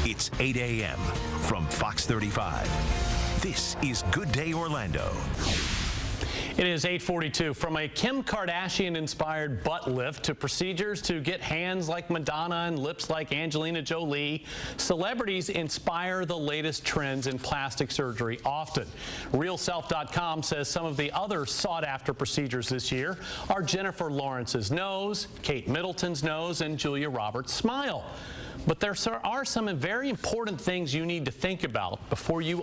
It's 8 a.m. from Fox 35. This is Good Day Orlando. It is 8:42. From a Kim Kardashian-inspired butt lift to procedures to get hands like Madonna and lips like Angelina Jolie, celebrities inspire the latest trends in plastic surgery often. RealSelf.com says some of the other sought-after procedures this year are Jennifer Lawrence's nose, Kate Middleton's nose, and Julia Roberts' smile. But there are some very important things you need to think about before you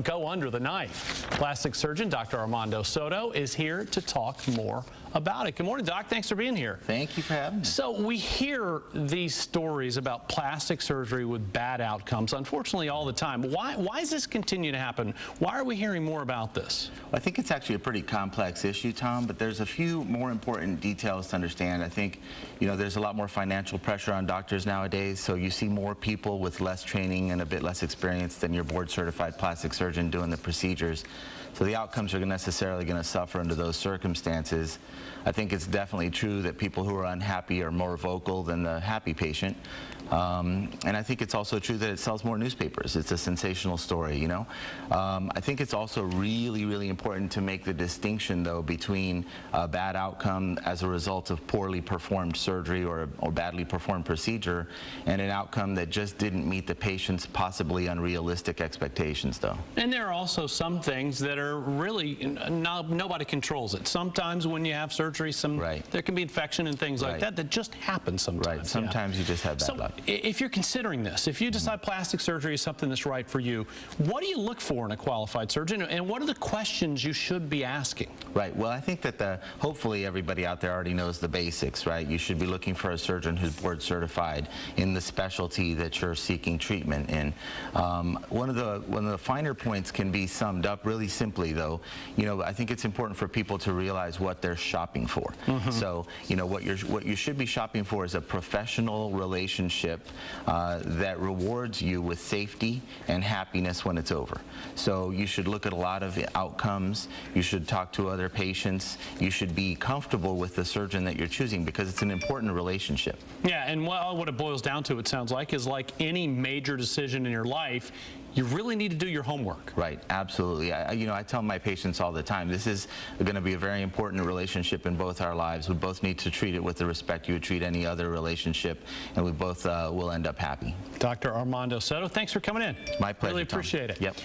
go under the knife. Plastic surgeon Dr. Armando Soto is here to talk more about it. Good morning, Doc. Thanks for being here. Thank you for having me. So we hear these stories about plastic surgery with bad outcomes, unfortunately, all the time. Why does this continue to happen? Why are we hearing more about this? Well, I think it's actually a pretty complex issue, Tom, but there's a few more important details to understand. I think, there's a lot more financial pressure on doctors nowadays, so you see more people with less training and a bit less experience than your board-certified plastic surgeon doing the procedures. So the outcomes are necessarily going to suffer under those circumstances. I think it's definitely true that people who are unhappy are more vocal than the happy patient. And I think it's also true that it sells more newspapers. It's a sensational story, I think it's also really, really important to make the distinction, though, between a bad outcome as a result of poorly performed surgery or badly performed procedure and an outcome that just didn't meet the patient's possibly unrealistic expectations, though. And there are also some things that are really, nobody controls it. Sometimes when you have surgery, there can be infection and things like that just happen sometimes. Right, sometimes you just have bad luck. If you're considering this, if you decide plastic surgery is something that's right for you, what do you look for in a qualified surgeon, and what are the questions you should be asking? Right. Well, I think that hopefully everybody out there already knows the basics, right? You should be looking for a surgeon who's board certified in the specialty that you're seeking treatment in. One of the finer points can be summed up really simply, though. I think it's important for people to realize what they're shopping for. So, what you should be shopping for is a professional relationship that rewards you with safety and happiness when it's over. So you should look at a lot of outcomes. You should talk to other patients. You should be comfortable with the surgeon that you're choosing because it's an important relationship. Yeah, and what it boils down to, it sounds like, is like any major decision in your life, you really need to do your homework. Right, absolutely. I tell my patients all the time, this is going to be a very important relationship in both our lives. We both need to treat it with the respect you would treat any other relationship, and we both will end up happy. Dr. Armando Soto, thanks for coming in. My pleasure, Really Tom. appreciate it. Yep.